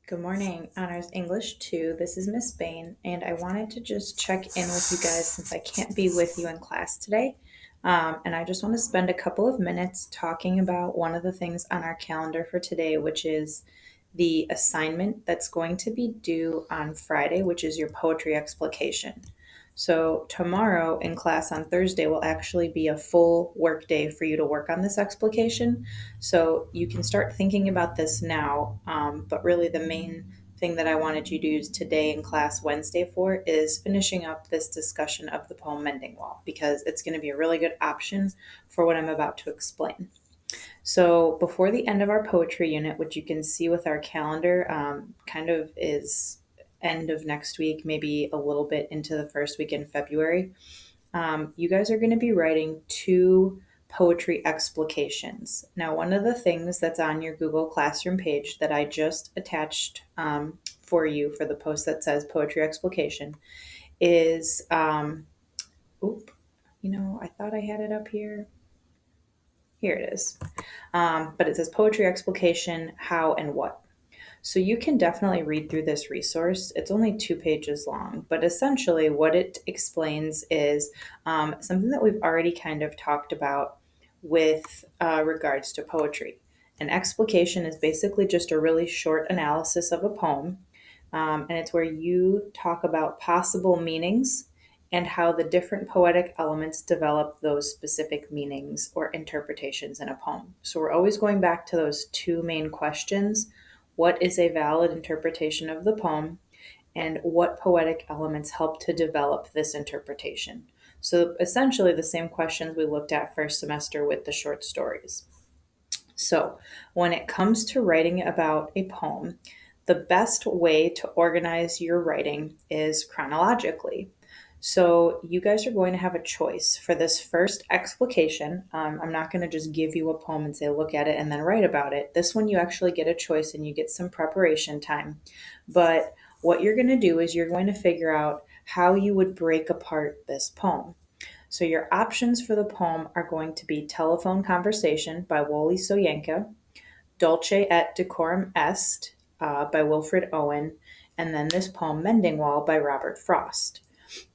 Good morning, Honors English 2. This is Miss Bain, and I wanted to just check in with you guys since I can't be with you in class today. And I just want to spend a couple of minutes talking about one of the things on our calendar for today, which is the assignment that's going to be due on Friday, which is your poetry explication. So, tomorrow in class on Thursday will actually be a full work day for you to work on this explication. So, you can start thinking about this now, but really the main thing that I wanted you to use today in class Wednesday for is finishing up this discussion of the poem Mending Wall because it's going to be a really good option for what I'm about to explain. So, before the end of our poetry unit, which you can see with our calendar, kind of is end of next week, maybe a little bit into the first week in February, you guys are going to be writing two poetry explications. Now, one of the things that's on your Google Classroom page that I just attached for you for the post that says poetry explication is, I thought I had it up here. Here it is. But it says poetry explication, how and what. So you can definitely read through this resource. It's only 2 pages long, but essentially what it explains is something that we've already kind of talked about with regards to poetry. An explication is basically just a really short analysis of a poem, and it's where you talk about possible meanings and how the different poetic elements develop those specific meanings or interpretations in a poem. So we're always going back to those two main questions. What is a valid interpretation of the poem? And what poetic elements help to develop this interpretation? So essentially the same questions we looked at first semester with the short stories. So when it comes to writing about a poem, the best way to organize your writing is chronologically. So you guys are going to have a choice for this first explication. I'm not going to just give you a poem and say, look at it and then write about it. This one, you actually get a choice and you get some preparation time. But what you're going to do is you're going to figure out how you would break apart this poem. So your options for the poem are going to be Telephone Conversation by Wole Soyinka, Dulce et Decorum Est by Wilfred Owen, and then this poem Mending Wall by Robert Frost.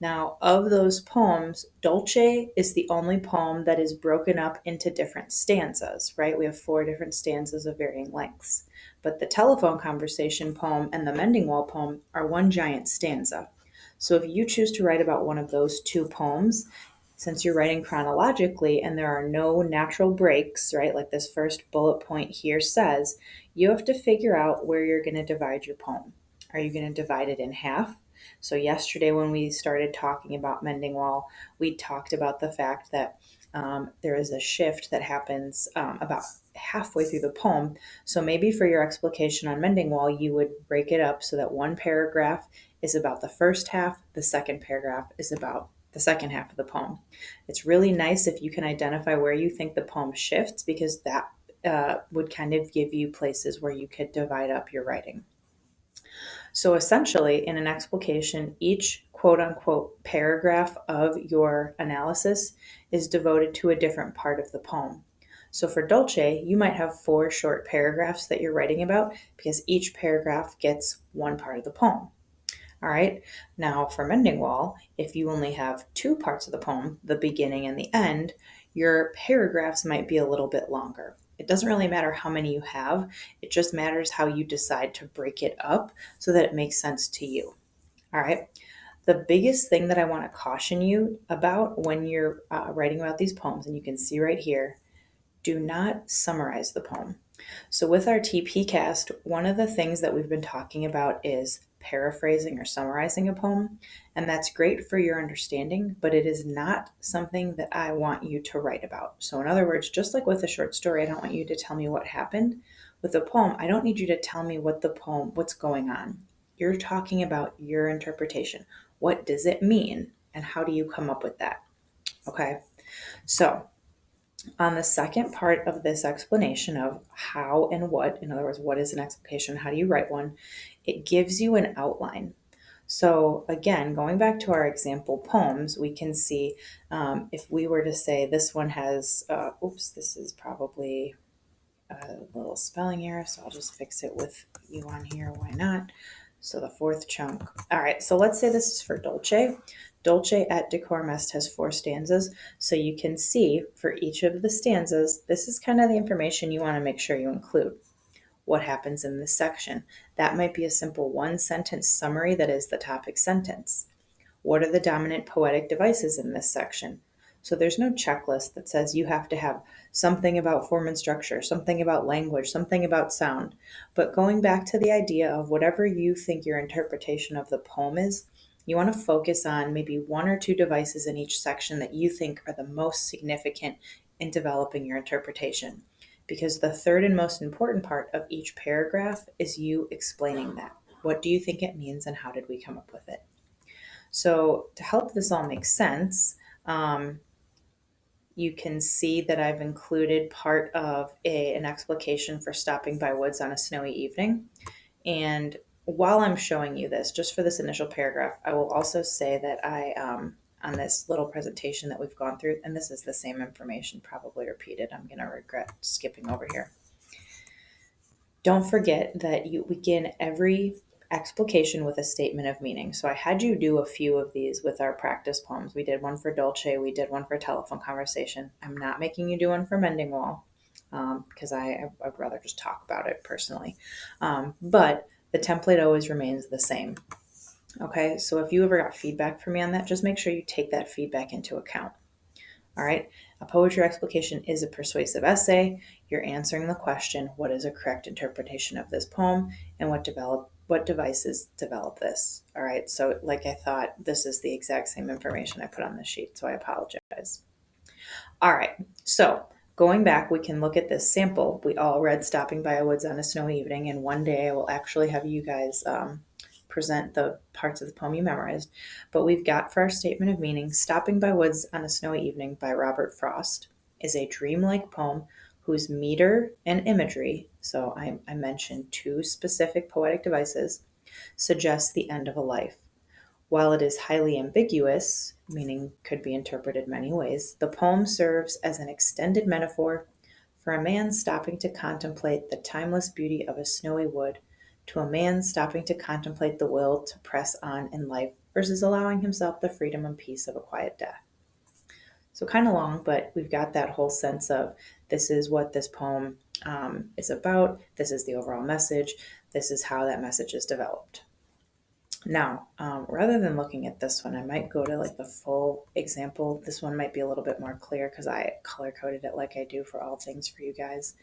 Now, of those poems, Dulce is the only poem that is broken up into different stanzas, right? We have 4 different stanzas of varying lengths. But the Telephone Conversation poem and the Mending Wall poem are one giant stanza. So if you choose to write about one of those 2 poems, since you're writing chronologically and there are no natural breaks, right, like this first bullet point here says, you have to figure out where you're going to divide your poem. Are you going to divide it in half? So yesterday when we started talking about Mending Wall, we talked about the fact that there is a shift that happens about halfway through the poem. So maybe for your explication on Mending Wall, you would break it up so that one paragraph is about the first half, the second paragraph is about the second half of the poem. It's really nice if you can identify where you think the poem shifts because that would kind of give you places where you could divide up your writing. So essentially, in an explication, each quote unquote paragraph of your analysis is devoted to a different part of the poem. So for Dulce, you might have 4 short paragraphs that you're writing about because each paragraph gets one part of the poem. All right. Now, for Mending Wall, if you only have 2 parts of the poem, the beginning and the end, your paragraphs might be a little bit longer. It doesn't really matter how many you have, it just matters how you decide to break it up so that it makes sense to you. All right. The biggest thing that I want to caution you about when you're writing about these poems, and you can see right here, do not summarize the poem. So with our TP cast, one of the things that we've been talking about is paraphrasing or summarizing a poem, and that's great for your understanding, but it is not something that I want you to write about. So in other words, just like with a short story, I don't want you to tell me what happened. With a poem, I don't need you to tell me what's going on. You're talking about your interpretation. What does it mean? And how do you come up with that? Okay. So on the second part of this explanation of how and what, in other words, what is an explication, how do you write one, it gives you an outline. So again, going back to our example poems, we can see if we were to say this one has, this is probably a little spelling error, so I'll just fix it with you on here. Why not? So the fourth chunk. All right, so let's say this is for Dolce. Dolce et Decorum Est has 4 stanzas. So you can see for each of the stanzas, this is kind of the information you want to make sure you include. What happens in this section? That might be a simple 1-sentence summary that is the topic sentence. What are the dominant poetic devices in this section? So there's no checklist that says you have to have something about form and structure, something about language, something about sound. But going back to the idea of whatever you think your interpretation of the poem is, you want to focus on maybe 1 or 2 devices in each section that you think are the most significant in developing your interpretation. Because the third and most important part of each paragraph is you explaining that. What do you think it means and how did we come up with it? So to help this all make sense, you can see that I've included part of an explication for stopping by woods on a snowy evening. And while I'm showing you this, just for this initial paragraph, I will also say that on this little presentation that we've gone through, and this is the same information, probably repeated, I'm going to regret skipping over here. Don't forget that you begin every explication with a statement of meaning. So I had you do a few of these with our practice poems. We did one for Dolce, we did one for Telephone Conversation. I'm not making you do one for Mending Wall because I'd rather just talk about it personally. But the template always remains the same. Okay, so if you ever got feedback from me on that, just make sure you take that feedback into account. All right, a poetry explication is a persuasive essay. You're answering the question, what is a correct interpretation of this poem and what devices develop this? All right, so like I thought, this is the exact same information I put on the sheet, so I apologize. All right, so going back, we can look at this sample. We all read Stopping by a Woods on a Snowy Evening, and one day I will actually have you guys present the parts of the poem you memorized. But we've got for our statement of meaning, Stopping by Woods on a Snowy Evening by Robert Frost is a dreamlike poem whose meter and imagery, so I mentioned 2 specific poetic devices, suggests the end of a life. While it is highly ambiguous, meaning could be interpreted many ways, the poem serves as an extended metaphor for a man stopping to contemplate the timeless beauty of a snowy wood to a man stopping to contemplate the will to press on in life versus allowing himself the freedom and peace of a quiet death. So kind of long, but we've got that whole sense of this is what this poem is about. This is the overall message. This is how that message is developed. Now, rather than looking at this one, I might go to like the full example. This one might be a little bit more clear because I color coded it like I do for all things for you guys.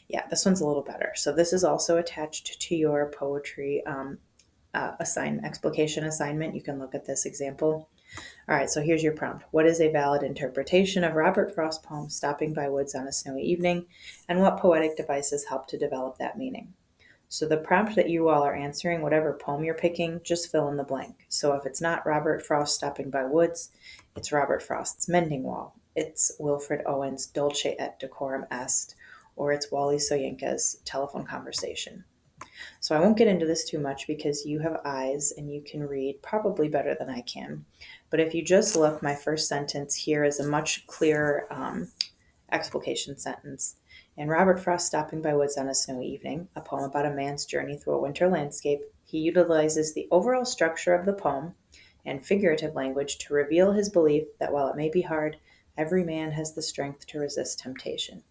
Yeah, this one's a little better. So this is also attached to your poetry explication assignment. You can look at this example. All right, so here's your prompt. What is a valid interpretation of Robert Frost's poem Stopping by Woods on a Snowy Evening, and what poetic devices help to develop that meaning? So the prompt that you all are answering, whatever poem you're picking, just fill in the blank. So if it's not Robert Frost Stopping by Woods, it's Robert Frost's Mending Wall. It's Wilfred Owen's Dolce et Decorum Est, or it's Wally Soyinka's Telephone Conversation. So I won't get into this too much because you have eyes and you can read probably better than I can. But if you just look, my first sentence here is a much clearer explication sentence. In Robert Frost Stopping by Woods on a Snowy Evening, a poem about a man's journey through a winter landscape, he utilizes the overall structure of the poem and figurative language to reveal his belief that while it may be hard, every man has the strength to resist temptation.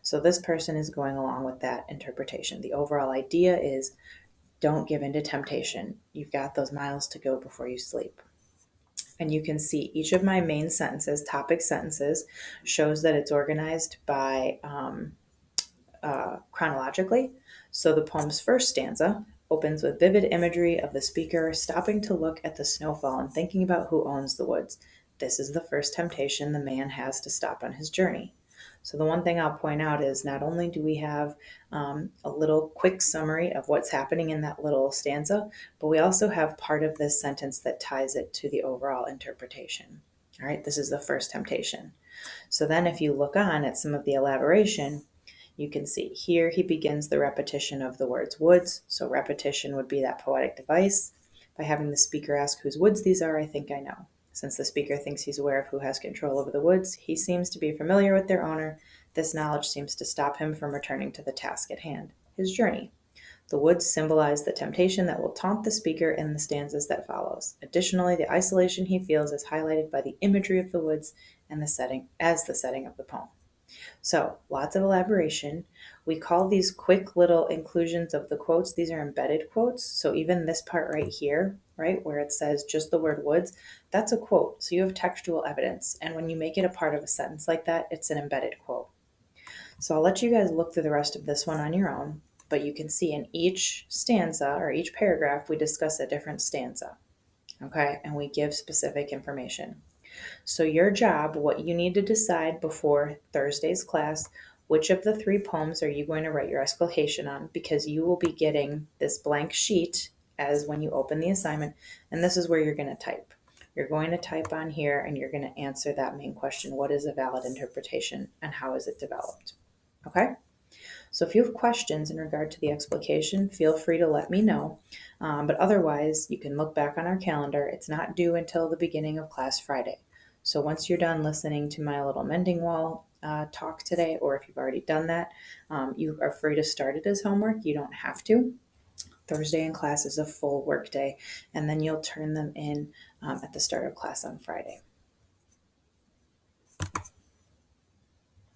So this person is going along with that interpretation. The overall idea is don't give in to temptation. You've got those miles to go before you sleep. And you can see each of my main sentences, topic sentences, shows that it's organized by chronologically. So the poem's first stanza opens with vivid imagery of the speaker stopping to look at the snowfall and thinking about who owns the woods. This is the first temptation the man has to stop on his journey. So the one thing I'll point out is not only do we have a little quick summary of what's happening in that little stanza, but we also have part of this sentence that ties it to the overall interpretation. All right, this is the first temptation. So then if you look on at some of the elaboration, you can see here he begins the repetition of the words woods. So repetition would be that poetic device. By having the speaker ask whose woods these are, I think I know. Since the speaker thinks he's aware of who has control over the woods, he seems to be familiar with their owner. This knowledge seems to stop him from returning to the task at hand, his journey. The woods symbolize the temptation that will taunt the speaker in the stanzas that follows. Additionally, the isolation he feels is highlighted by the imagery of the woods and the setting of the poem. So, lots of elaboration. We call these quick little inclusions of the quotes, these are embedded quotes. So, even this part right here, right, where it says just the word woods, that's a quote. So, you have textual evidence. And when you make it a part of a sentence like that, it's an embedded quote. So, I'll let you guys look through the rest of this one on your own. But you can see in each stanza or each paragraph, we discuss a different stanza. Okay, and we give specific information. So, your job, what you need to decide before Thursday's class, which of the 3 poems are you going to write your explication on? Because you will be getting this blank sheet as when you open the assignment, and this is where you're going to type. You're going to type on here and you're going to answer that main question: what is a valid interpretation and how is it developed? Okay? So if you have questions in regard to the explication, feel free to let me know. But otherwise, you can look back on our calendar. It's not due until the beginning of class Friday. So once you're done listening to my little mending wall talk today, or if you've already done that, you are free to start it as homework. You don't have to. Thursday in class is a full work day, and then you'll turn them in at the start of class on Friday.